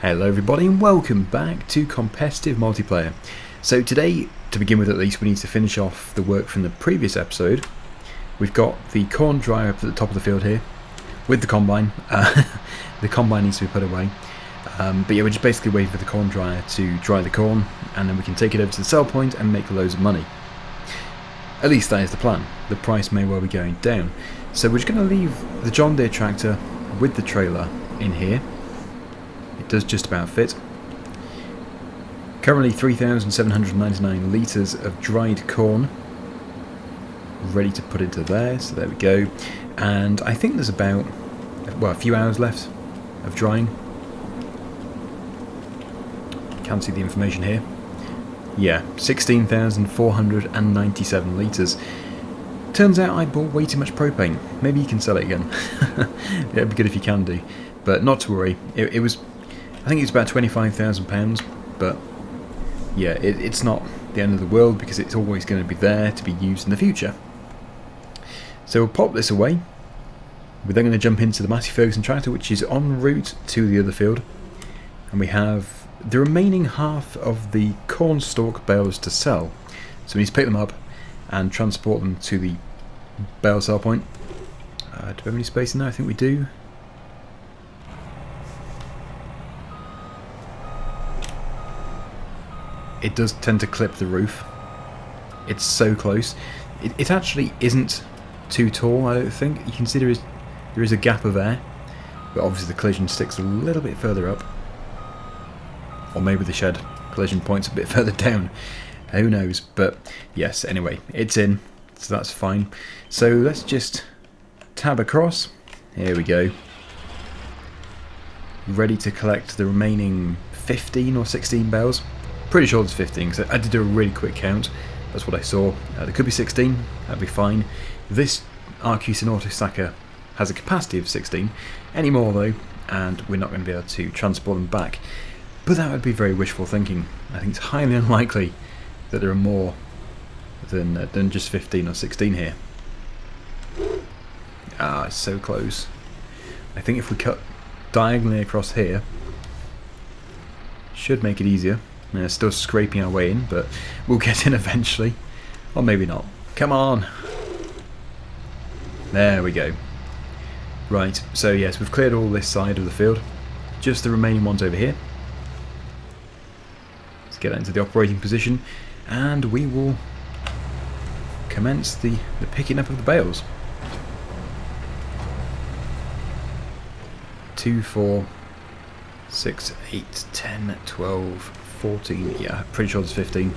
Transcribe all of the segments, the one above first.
Hello everybody and welcome back to competitive multiplayer. So today, to begin with at least, we need to finish off the work from the previous episode. We've got the corn dryer up at the top of the field here with the combine. The combine needs to be put away. But yeah, we're just basically waiting for the corn dryer to dry the corn, and then we can take it over to the sell point and make loads of money. At least that is the plan. The price may well be going down. So we're just going to leave the John Deere tractor with the trailer in here. It does just about fit. Currently 3,799 litres of dried corn ready to put into there, so there we go. And I think there's about, well, a few hours left of drying. Can't see the information here. Yeah, 16,497 litres. Turns out I bought way too much propane. Maybe you can sell it again. Yeah, it'd be good if you can do. But not to worry. It was, I think it's about £25,000, but yeah, it's not the end of the world because it's always going to be there to be used in the future. So we'll pop this away. We're then going to jump into the Massey Ferguson tractor, which is en route to the other field. And we have the remaining half of the corn stalk bales to sell. So we need to pick them up and transport them to the bale sell point. Do we have any space in there? I think we do. It does tend to clip the roof. It's so close. It actually isn't too tall, I don't think. You can see there is a gap of air, but obviously the collision sticks a little bit further up. Or maybe the shed collision point's a bit further down. Who knows? But yes, anyway, it's in, so that's fine. So let's just tab across. Here we go. Ready to collect the remaining 15 or 16 bales. Pretty sure it's 15 because I did do a really quick count. That's what I saw. There could be 16. That'd be fine. This RQ Auto Stacker has a capacity of 16. Any more though, and we're not going to be able to transport them back. But that would be very wishful thinking. I think it's highly unlikely that there are more than just 15 or 16 here. Ah, it's so close. I think if we cut diagonally across here, should make it easier. Still scraping our way in, but we'll get in eventually. Or maybe not. Come on! There we go. Right, so yes, we've cleared all this side of the field. Just the remaining ones over here. Let's get that into the operating position, and we will commence the picking up of the bales. 2, 4, 6, 8, 10, 12, 14, yeah, pretty sure there's 15.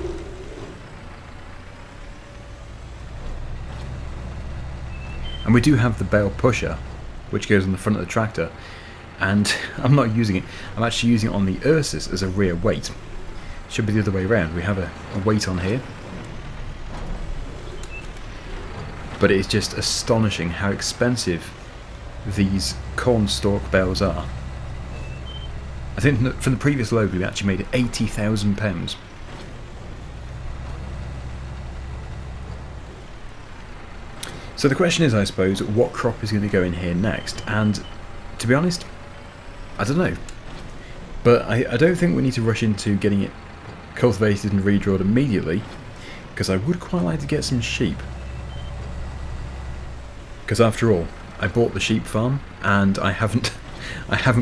And we do have the bale pusher, which goes on the front of the tractor, and I'm not using it. I'm actually using it on the Ursus as a rear weight. Should be the other way around. We have a weight on here. But it is just astonishing how expensive these corn stalk bales are. I think from the previous load we actually made £80,000. So the question is, I suppose, what crop is going to go in here next? And to be honest, I don't know. But I don't think we need to rush into getting it cultivated and redrawed immediately, because I would quite like to get some sheep. Because after all, I bought the sheep farm and I haven't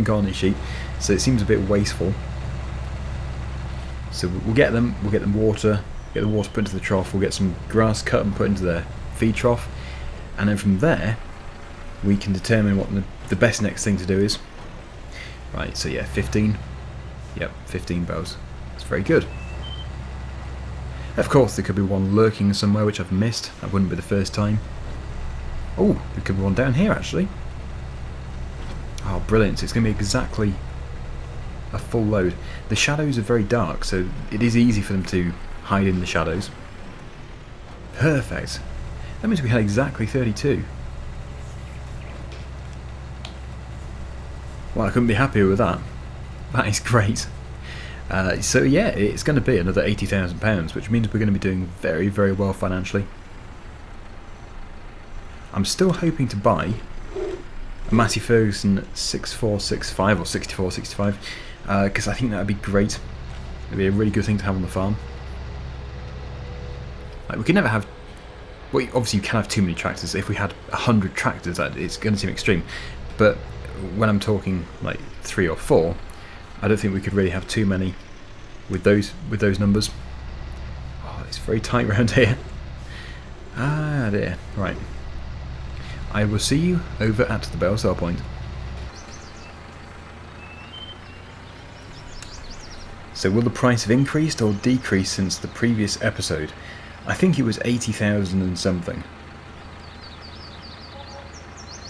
got any sheep. So it seems a bit wasteful. So we'll get them water, get the water put into the trough, we'll get some grass cut and put into their feed trough, and then from there we can determine what the best next thing to do is. Right, so yeah, 15. Yep, 15 bales. That's very good. Of course there could be one lurking somewhere which I've missed. That wouldn't be the first time. Oh, there could be one down here actually. Oh, brilliant. So it's going to be exactly a full load. The shadows are very dark, so it is easy for them to hide in the shadows. Perfect. That means we had exactly 32. Well, I couldn't be happier with that. That is great. So yeah, it's going to be another £80,000, which means we're going to be doing very, very well financially. I'm still hoping to buy a Massey Ferguson 6465 or 6465. because I think that would be great. It would be a really good thing to have on the farm. Like, we can never have... Well, obviously you can have too many tractors. If we had 100 tractors, it's going to seem extreme. But when I'm talking like 3 or 4, I don't think we could really have too many with those numbers. Oh, it's very tight around here. Ah dear. Right. I will see you over at the bale sell point. So will the price have increased or decreased since the previous episode? I think it was 80,000 and something.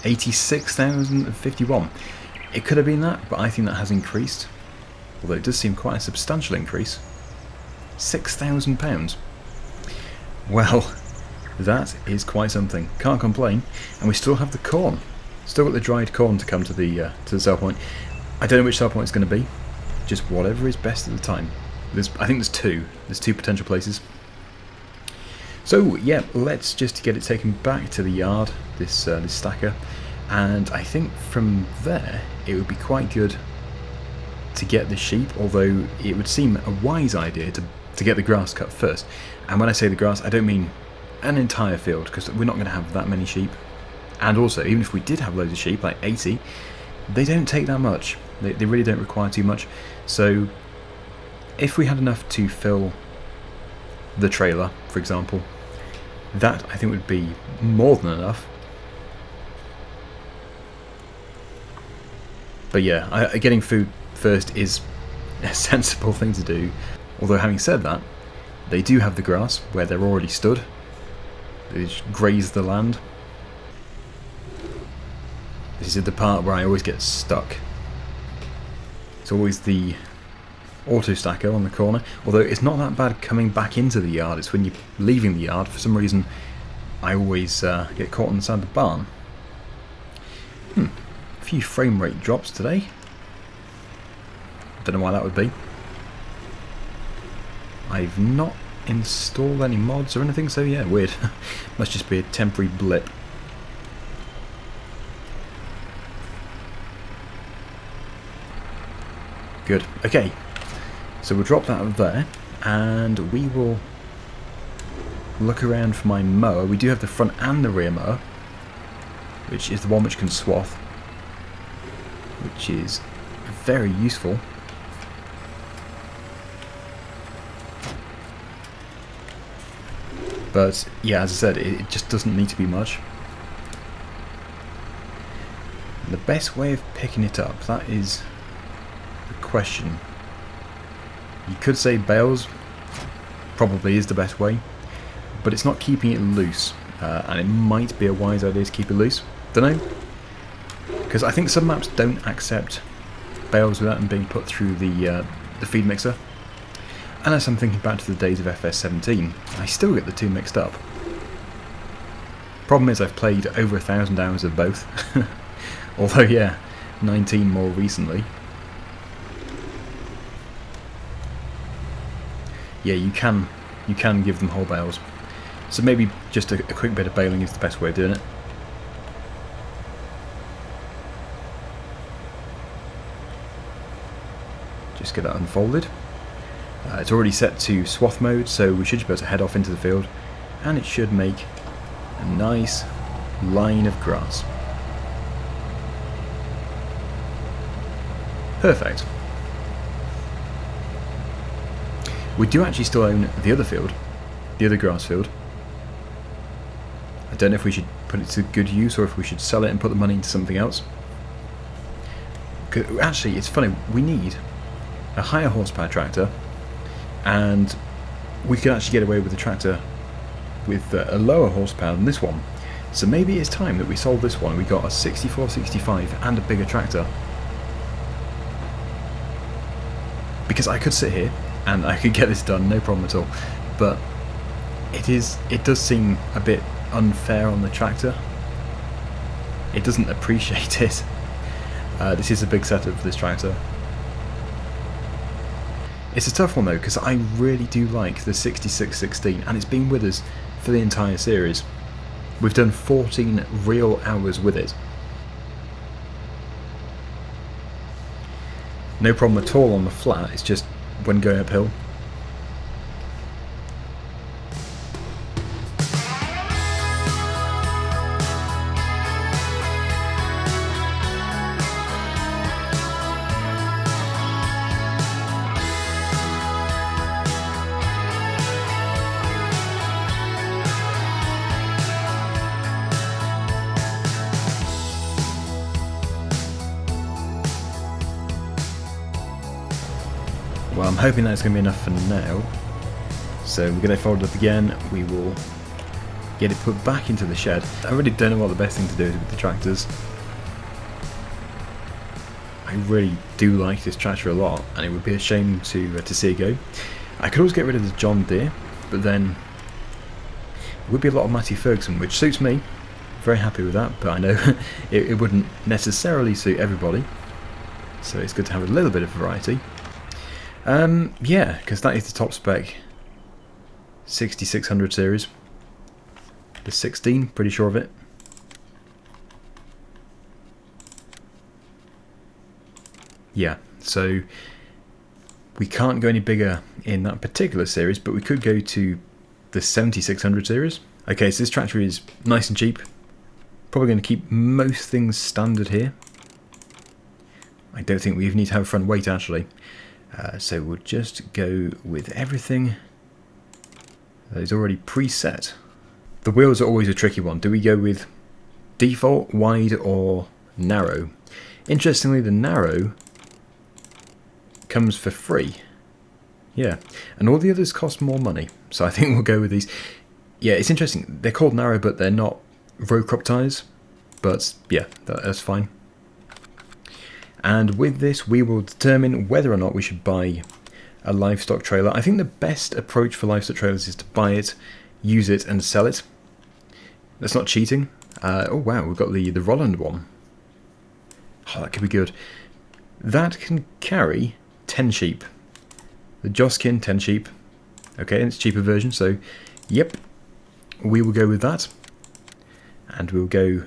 86,051. It could have been that, but I think that has increased. Although it does seem quite a substantial increase. £6,000. Well, that is quite something. Can't complain. And we still have the corn. Still got the dried corn to come to the sell point. I don't know which sell point it's going to be. Just whatever is best at the time. I think there's two. There's 2 potential places. So yeah, let's just get it taken back to the yard. This stacker, and I think from there it would be quite good to get the sheep. Although it would seem a wise idea to get the grass cut first. And when I say the grass, I don't mean an entire field, because we're not going to have that many sheep. And also, even if we did have loads of sheep, like 80, they don't take that much. They really don't require too much. So if we had enough to fill the trailer, for example, that I think would be more than enough. But yeah, getting food first is a sensible thing to do. Although having said that, they do have the grass where they're already stood. They just graze the land. This is the part where I always get stuck. It's always the auto stacker on the corner. Although it's not that bad coming back into the yard, it's when you're leaving the yard. For some reason I always get caught inside the barn. A few frame rate drops today. Don't know why that would be. I've not installed any mods or anything, so yeah, weird. Must just be a temporary blip. Good. Okay, so we'll drop that there, and we will look around for my mower. We do have the front and the rear mower, which is the one which can swath, which is very useful. But yeah, as I said, it just doesn't need to be much. The best way of picking it up, that is the question. You could say bales probably is the best way, but it's not keeping it loose, and it might be a wise idea to keep it loose. Don't know, because I think some maps don't accept bales without them being put through the feed mixer. And as I'm thinking back to the days of FS19, I still get the two mixed up. Problem is I've played over 1,000 hours of both. Although yeah, 19 more recently. Yeah, you can give them whole bales. So maybe just a quick bit of baling is the best way of doing it. Just get that unfolded. It's already set to swath mode, so we should just be able to head off into the field, and it should make a nice line of grass. Perfect. We do actually still own the other field, the other grass field. I don't know if we should put it to good use or if we should sell it and put the money into something else. Actually, it's funny, we need a higher horsepower tractor, and we could actually get away with the tractor with a lower horsepower than this one. So maybe it's time that we sold this one and we got a 64, 65 and a bigger tractor. Because I could sit here and I could get this done, no problem at all. But it does seem a bit unfair on the tractor. It doesn't appreciate it. This is a big setup for this tractor. It's a tough one though, because I really do like the 6616, and it's been with us for the entire series. We've done 14 real hours with it. No problem at all on the flat, it's just when going uphill. Well, I'm hoping that's going to be enough for now. So we're going to fold it up again. We will get it put back into the shed. I really don't know what the best thing to do is with the tractors. I really do like this tractor a lot, and it would be a shame to see it go. I could always get rid of the John Deere, but then it would be a lot of Massey Ferguson, which suits me. Very happy with that, but I know it wouldn't necessarily suit everybody. So it's good to have a little bit of variety. Yeah, because that is the top spec 6600 series. The 16, pretty sure of it. Yeah, so we can't go any bigger in that particular series, but we could go to the 7600 series. Okay, so this tractor is nice and cheap. Probably going to keep most things standard here. I don't think we even need to have a front weight actually. So we'll just go with everything that is already preset. The wheels are always a tricky one. Do we go with default, wide or narrow? Interestingly, the narrow comes for free. Yeah, and all the others cost more money. So I think we'll go with these. Yeah, it's interesting. They're called narrow, but they're not row crop tyres. But yeah, that's fine. And with this, we will determine whether or not we should buy a livestock trailer. I think the best approach for livestock trailers is to buy it, use it, and sell it. That's not cheating. Oh wow, we've got the Rolland one. Oh, that could be good. That can carry 10 sheep. The Joskin 10 sheep. Okay, and it's a cheaper version, so yep. We will go with that. And we'll go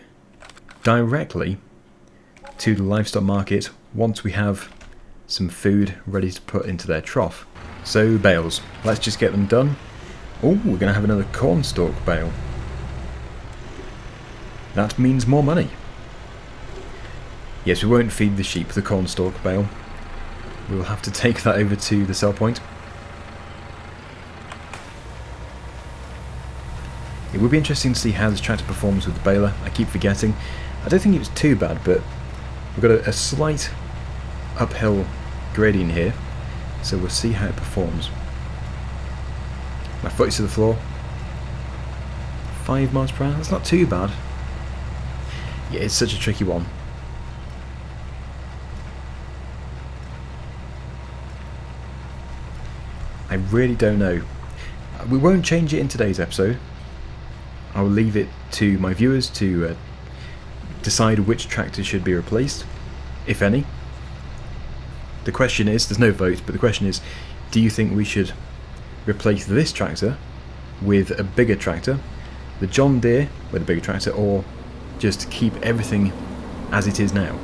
directly to the livestock market once we have some food ready to put into their trough. So bales, let's just get them done. Oh, we're going to have another cornstalk bale. That means more money. Yes, we won't feed the sheep the cornstalk bale. We'll have to take that over to the sell point. It would be interesting to see how this tractor performs with the baler. I keep forgetting. I don't think it was too bad, but we've got a slight uphill gradient here, so we'll see how it performs. My foot is to the floor. 5 miles per hour, that's not too bad. Yeah, it's such a tricky one. I really don't know. We won't change it in today's episode. I will leave it to my viewers to decide which tractor should be replaced, if any. The question is, there's no vote, but the question is, do you think we should replace this tractor with a bigger tractor, the John Deere with a bigger tractor, or just keep everything as it is now?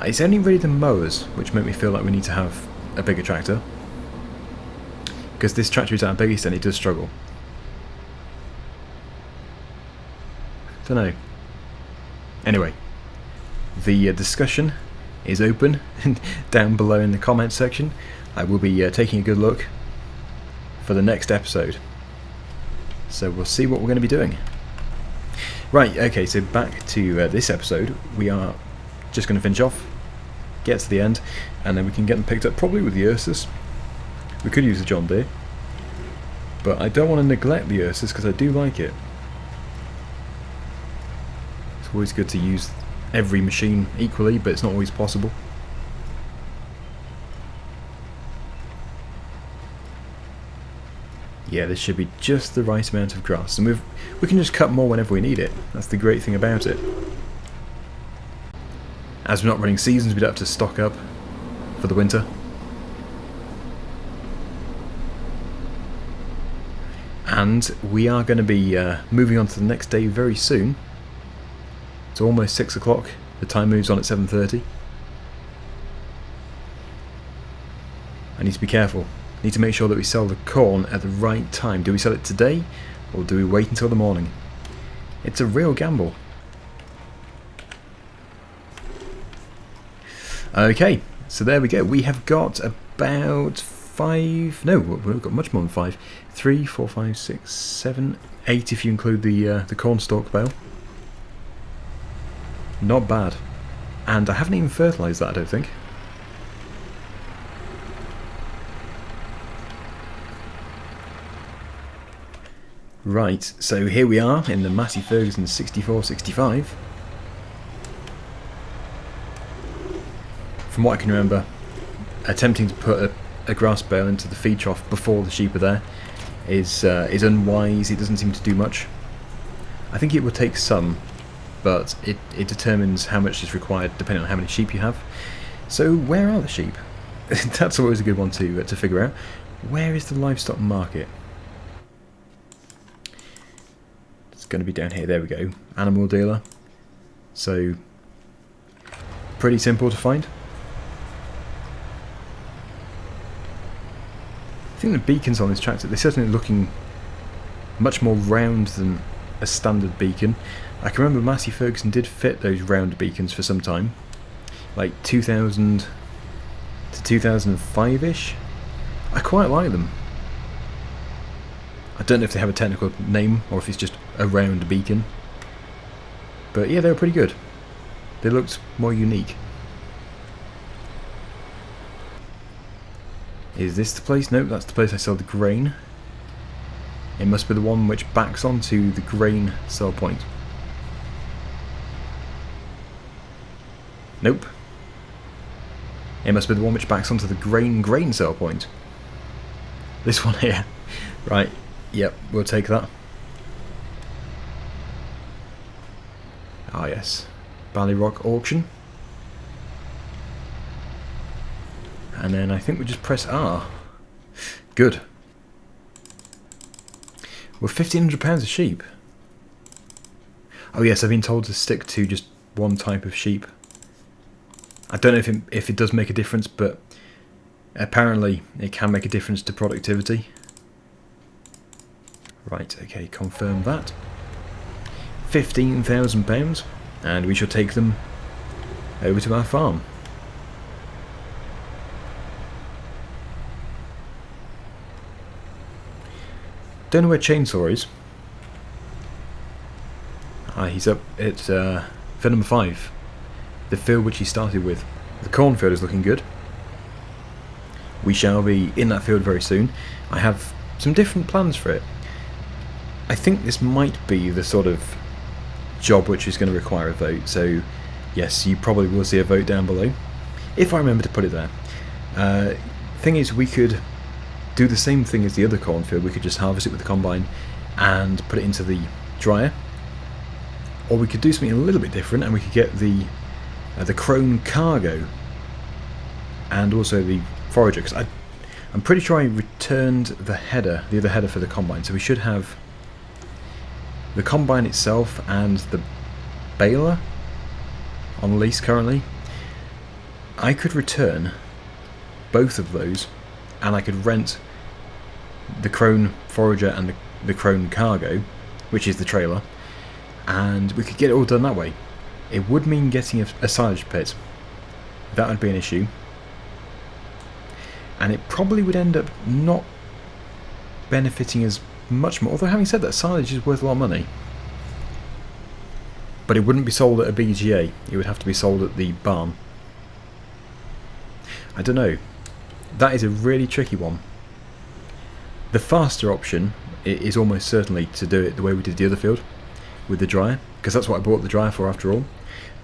It's only really the mowers which make me feel like we need to have a bigger tractor, because this tractor is our biggest and it does struggle. Don't know. Anyway, the discussion is open down below in the comments section. I will be taking a good look for the next episode. So we'll see what we're going to be doing. Right, okay, so back to this episode. We are just going to finish off, get to the end, and then we can get them picked up probably with the Ursus. We could use the John Deere, but I don't want to neglect the Ursus because I do like it. It's always good to use every machine equally, but it's not always possible. Yeah, this should be just the right amount of grass, and we can just cut more whenever we need it. That's the great thing about it. As we're not running seasons, we don't have to stock up for the winter. And we are going to be moving on to the next day very soon. It's almost 6 o'clock. The time moves on at 7:30. I need to be careful. I need to make sure that we sell the corn at the right time. Do we sell it today, or do we wait until the morning? It's a real gamble. Okay, so there we go. We have got about 5... No, we've got much more than 5. 3, 4, 5, 6, 7, 8 if you include the corn stalk bale. Not bad. And I haven't even fertilised that, I don't think. Right, so here we are in the Massey Ferguson 64-65. From what I can remember, attempting to put a grass bale into the feed trough before the sheep are there is unwise. It doesn't seem to do much. I think it will take some, but it determines how much is required depending on how many sheep you have. So where are the sheep? That's always a good one to figure out. Where is the livestock market? It's going to be down here. There we go. Animal dealer. So pretty simple to find. I think the beacons on this tractor, they're certainly looking much more round than a standard beacon. I can remember Massey Ferguson did fit those round beacons for some time, like 2000 to 2005-ish. I quite like them. I don't know if they have a technical name or if it's just a round beacon, but yeah, they were pretty good. They looked more unique. Is this the place? Nope, that's the place I sell the grain. It must be the one which backs onto the grain sell point. Nope. It must be the one which backs onto the grain sell point. This one here. Right, yep, we'll take that. Ah yes, Ballyrock auction. And then I think we just press R. Good. We're £1,500 a sheep. Oh yes, I've been told to stick to just one type of sheep. I don't know if it does make a difference, but apparently it can make a difference to productivity. Right, okay, confirm that. £15,000, and we shall take them over to our farm. Don't know where Chainsaw is. Ah, he's up at field number 5. The field which he started with. The cornfield is looking good. We shall be in that field very soon. I have some different plans for it. I think this might be the sort of job which is going to require a vote, so yes, you probably will see a vote down below, if I remember to put it there. Thing is, we could do the same thing as the other cornfield. We could just harvest it with the combine and put it into the dryer, or we could do something a little bit different and we could get the crone cargo and also the forager, because I'm pretty sure I returned the other header for the combine, so we should have the combine itself and the baler on lease currently. I could return both of those, and I could rent the crone forager and the crone cargo, which is the trailer, and we could get it all done that way. It would mean getting a silage pit. That would be an issue, and it probably would end up not benefiting as much more, although having said that, silage is worth a lot of money. But it wouldn't be sold at a BGA, it would have to be sold at the barn. I don't know. That is a really tricky one. The faster option is almost certainly to do it the way we did the other field, with the dryer, because that's what I bought the dryer for after all.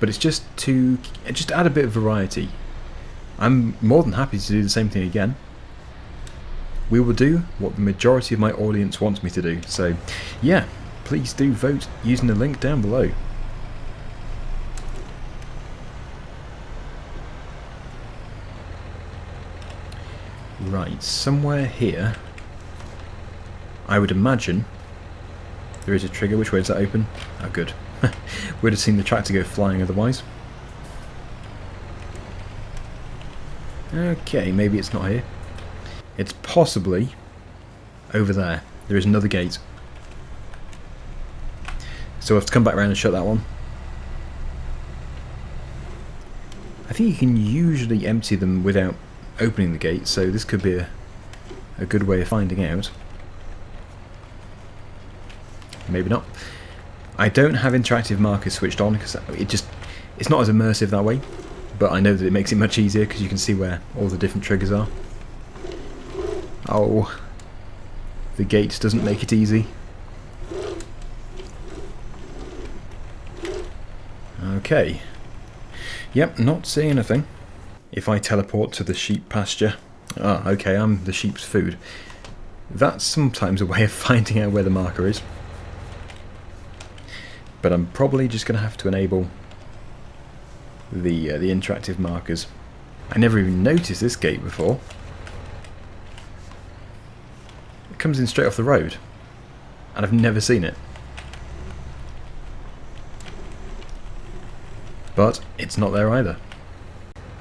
But it's just to add a bit of variety. I'm more than happy to do the same thing again. We will do what the majority of my audience wants me to do. So yeah, please do vote using the link down below. Right, somewhere here, I would imagine there is a trigger. Which way is that open? Oh, good. Would have seen the tractor go flying otherwise. Okay, maybe it's not here. It's possibly over there. There is another gate. So we'll have to come back around and shut that one. I think you can usually empty them without opening the gate, so this could be a good way of finding out. Maybe not. I don't have interactive markers switched on because it's not as immersive that way, but I know that it makes it much easier because you can see where all the different triggers are. Oh, the gate doesn't make it easy. Okay. Yep, not seeing anything. If I teleport to the sheep pasture... Ah, okay, I'm the sheep's food. That's sometimes a way of finding out where the marker is. But I'm probably just going to have to enable the interactive markers. I never even noticed this gate before. It comes in straight off the road. And I've never seen it. But it's not there either.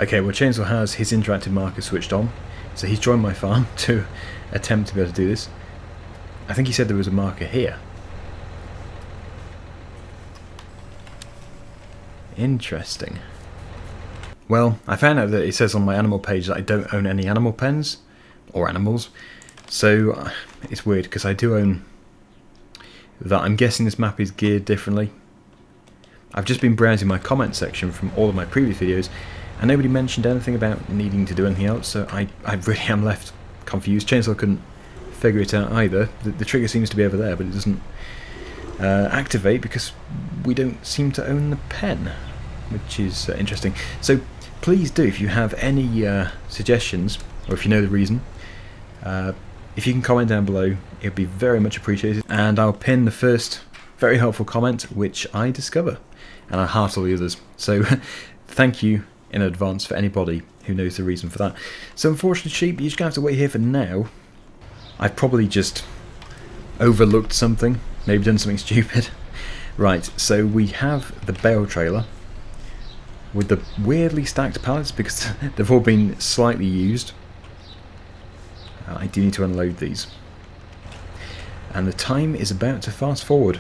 Okay, well, Chainsaw has his interactive marker switched on, so he's joined my farm to attempt to be able to do this. I think he said there was a marker here. Interesting. Well, I found out that it says on my animal page that I don't own any animal pens, or animals, so it's weird because I do own that. I'm guessing this map is geared differently. I've just been browsing my comment section from all of my previous videos, and nobody mentioned anything about needing to do anything else, so I really am left confused. Chainsaw couldn't figure it out either. The trigger seems to be over there, but it doesn't activate because we don't seem to own the pen, which is interesting. So please do, if you have any suggestions, or if you know the reason, if you can comment down below, it would be very much appreciated, and I'll pin the first very helpful comment which I discover, and I heart all the others. So thank you in advance for anybody who knows the reason for that. So unfortunately, sheep, you're just going to have to wait here for now. I've probably just overlooked something, maybe done something stupid. Right, so we have the bale trailer with the weirdly stacked pallets because they've all been slightly used. I do need to unload these. And the time is about to fast forward.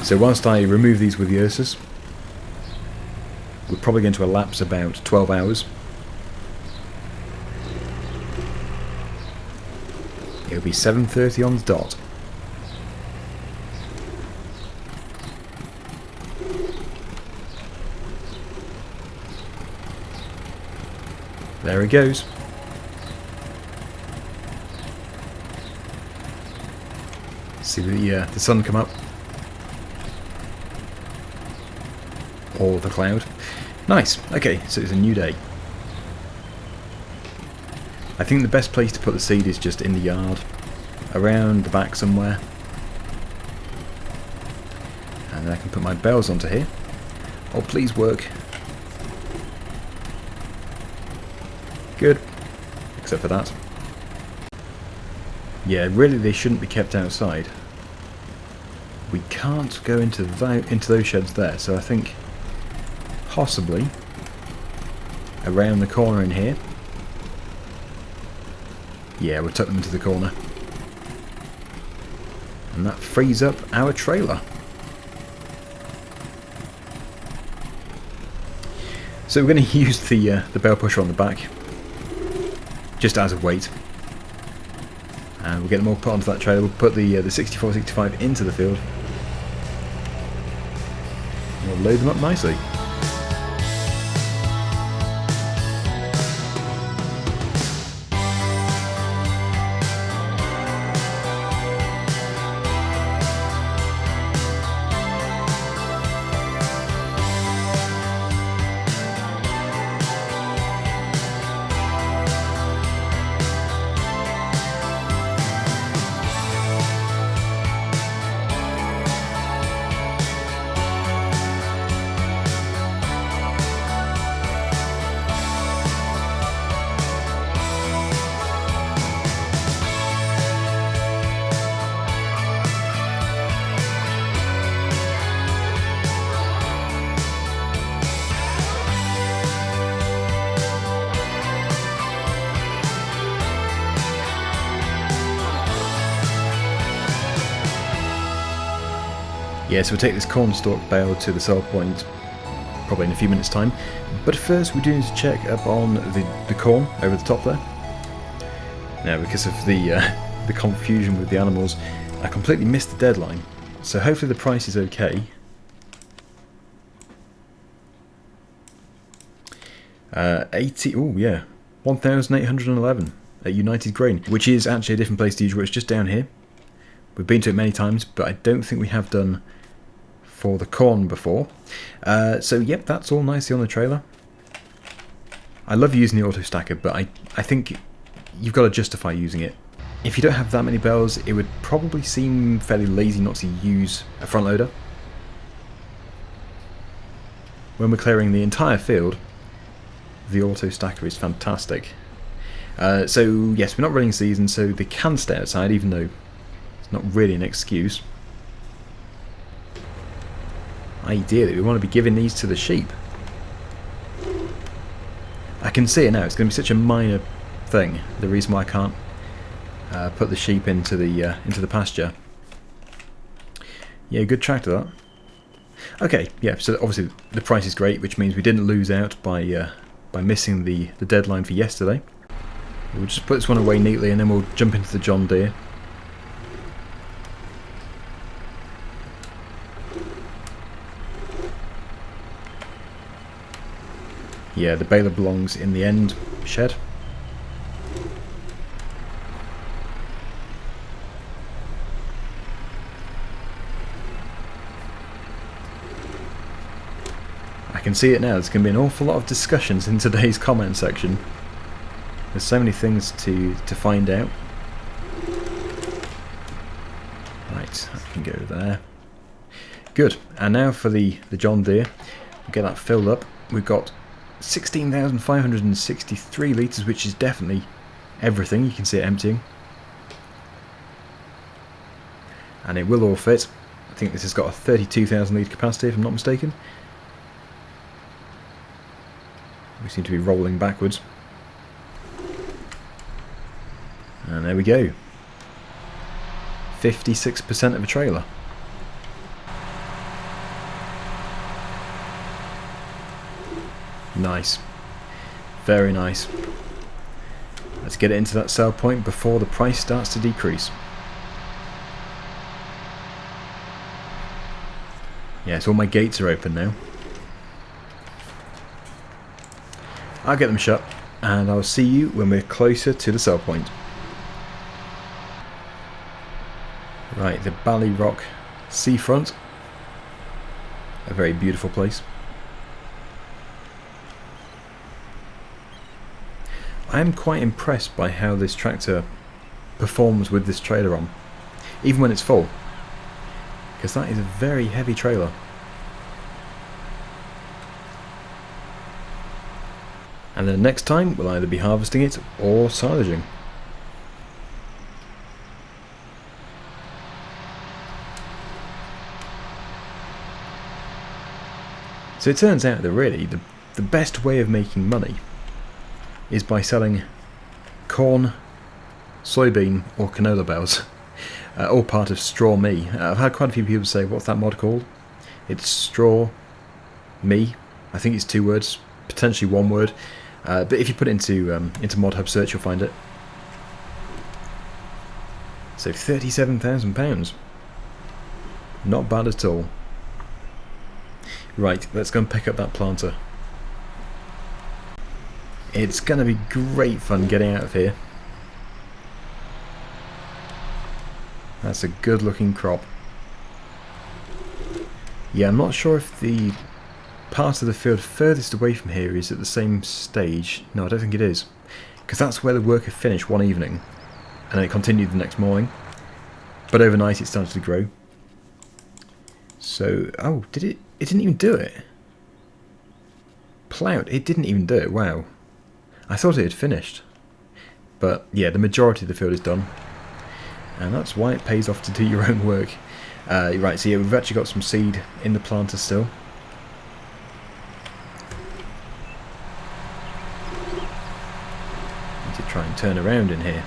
So whilst I remove these with the Ursus, we're probably going to elapse about 12 hours. It'll be 7:30 on the dot. There it goes. See the sun come up. Or the cloud. Nice. Okay, so it's a new day. I think the best place to put the seed is just in the yard, around the back somewhere. And then I can put my bells onto here. Oh, please work. Good. Except for that. Yeah, really they shouldn't be kept outside. We can't go into those sheds there, so I think possibly around the corner in here. Yeah, we'll tuck them into the corner. And that frees up our trailer. So we're going to use the bale pusher on the back, just as a weight. And we'll get them all put onto that trailer. We'll put the 6465 into the field. And we'll load them up nicely. Yeah, so we'll take this cornstalk bale to the sell point probably in a few minutes time. But first we do need to check up on the corn over the top there. Now, because of the confusion with the animals, I completely missed the deadline. So hopefully the price is okay. 80, oh yeah, 1,811 at United Grain, which is actually a different place to usual. It's just down here. We've been to it many times, but I don't think we have done for the corn before. So yep, that's all nicely on the trailer. I love using the auto stacker, but I think you've got to justify using it. If you don't have that many bells, it would probably seem fairly lazy not to use a front loader. When we're clearing the entire field, the auto stacker is fantastic. So yes, we're not running season, so they can stay outside, even though it's not really an excuse. Ideally, we want to be giving these to the sheep. I can see it now. It's going to be such a minor thing. The reason why I can't put the sheep into the pasture. Yeah, good tractor that. Okay, yeah. So obviously the price is great, which means we didn't lose out by missing the deadline for yesterday. We'll just put this one away neatly, and then we'll jump into the John Deere. Yeah, the baler belongs in the end shed. I can see it now. There's going to be an awful lot of discussions in today's comment section. There's so many things to find out. Right, I can go there. Good. And now for the John Deere. We'll get that filled up. We've got 16,563 litres, which is definitely everything. You can see it emptying. And it will all fit. I think this has got a 32,000 litre capacity, if I'm not mistaken. We seem to be rolling backwards. And there we go. 56% of a trailer. Nice. Very nice. Let's get it into that sell point before the price starts to decrease. Yeah, so all my gates are open now. I'll get them shut, and I'll see you when we're closer to the sell point. Right, the Ballyrock seafront. A very beautiful place. I am quite impressed by how this tractor performs with this trailer on, even when it's full, because that is a very heavy trailer. And then next time we'll either be harvesting it or silaging. So it turns out that really the best way of making money is by selling corn, soybean or canola bales, all part of Straw Me. I've had quite a few people say, what's that mod called? It's Straw Me. I think it's 2 words, potentially 1 word. But if you put it into Mod Hub search, you'll find it. So £37,000. Not bad at all. Right, let's go and pick up that planter. It's going to be great fun getting out of here. That's a good looking crop. Yeah, I'm not sure if the part of the field furthest away from here is at the same stage. No, I don't think it is, because that's where the worker finished one evening and then it continued the next morning, but overnight it started to grow. So, oh, did it didn't even do it. Ploughed, it didn't even do it. Wow, I thought it had finished, but yeah, the majority of the field is done, and that's why it pays off to do your own work. Right, so yeah, we've actually got some seed in the planter still. Try and turn around in here.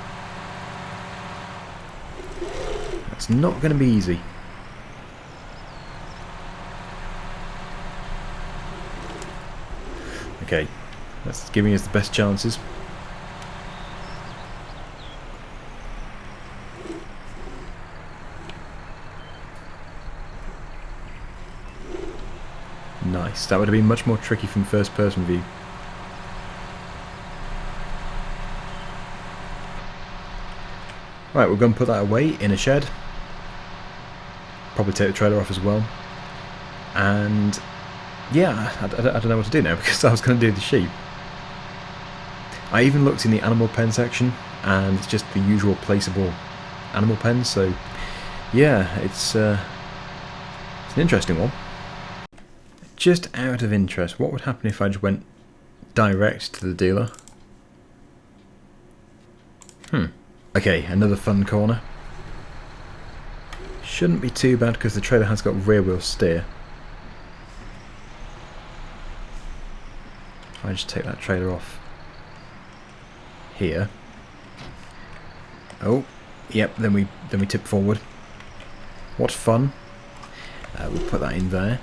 That's not going to be easy. Okay, that's giving us the best chances. Nice, that would have been much more tricky from first person view. Right, we're going to put that away in a shed. Probably take the trailer off as well. And yeah, I don't know what to do now because I was going to do the sheep. I even looked in the animal pen section and it's just the usual placeable animal pens, so yeah, it's an interesting one. Just out of interest, what would happen if I just went direct to the dealer? Okay, another fun corner. Shouldn't be too bad because the trailer has got rear wheel steer. If I just take that trailer off here. Oh, yep, then we tip forward. What fun. We'll put that in there.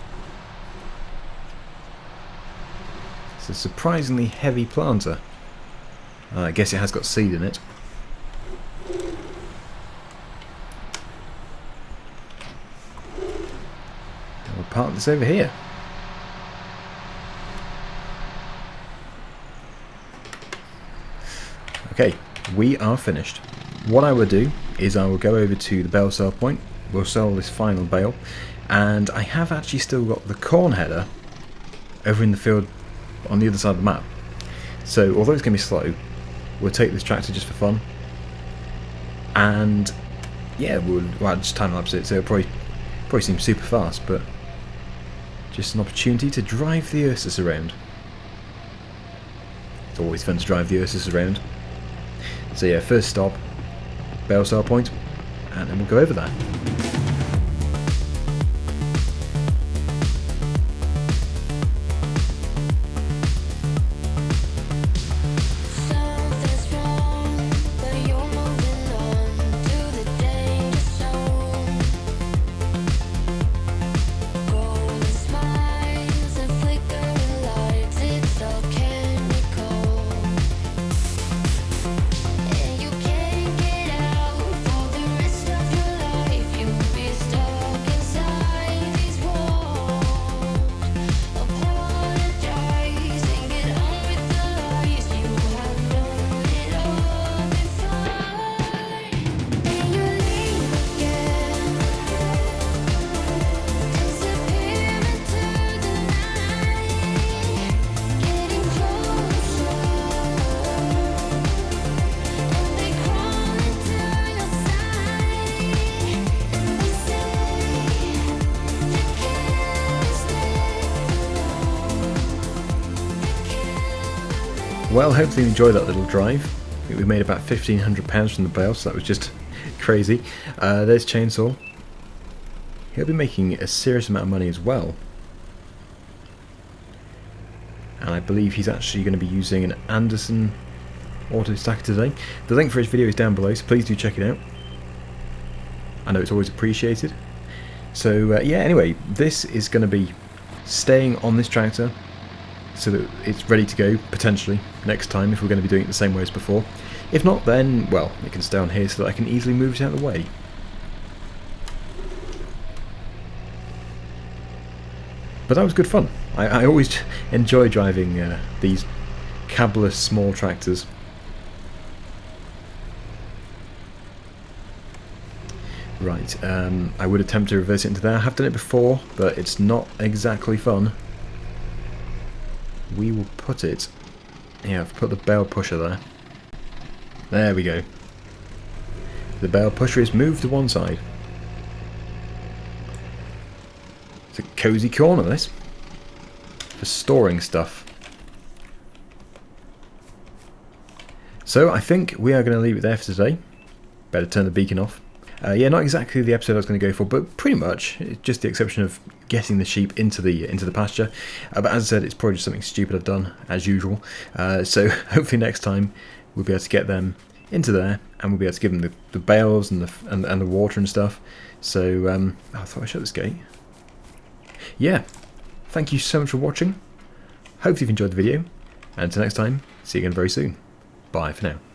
It's a surprisingly heavy planter. I guess it has got seed in it. We'll park this over here. Okay, we are finished. What I will do is I will go over to the bale sell point. We'll sell this final bale, and I have actually still got the corn header over in the field on the other side of the map. So although it's going to be slow, we'll take this tractor just for fun, and yeah, we'll just time lapse it. So it'll probably seem super fast, but just an opportunity to drive the Ursus around. It's always fun to drive the Ursus around. So yeah, first stop, bale sell point, and then we'll go over that. Well, hopefully you enjoyed that little drive. I think we made about £1,500 from the bale, so that was just crazy. There's Chainsaw. He'll be making a serious amount of money as well. And I believe he's actually going to be using an Anderson auto stacker today. The link for his video is down below, so please do check it out. I know it's always appreciated. So yeah, anyway, this is going to be staying on this tractor so that it's ready to go, potentially, next time if we're going to be doing it the same way as before. If not, then, well, it can stay on here so that I can easily move it out of the way. But that was good fun. I always enjoy driving these cabless small tractors. Right, I would attempt to reverse it into there. I have done it before, but it's not exactly fun. We will put it... Yeah, I've put the bale pusher there. There we go. The bale pusher is moved to one side. It's a cosy corner, this. For storing stuff. So I think we are going to leave it there for today. Better turn the beacon off. Yeah, not exactly the episode I was going to go for, but pretty much, just the exception of getting the sheep into the pasture. But as I said, it's probably just something stupid I've done, as usual. So hopefully next time we'll be able to get them into there, and we'll be able to give them the bales and the water and stuff. So I thought I'd shut this gate. Yeah, thank you so much for watching. Hopefully you've enjoyed the video, and until next time, see you again very soon. Bye for now.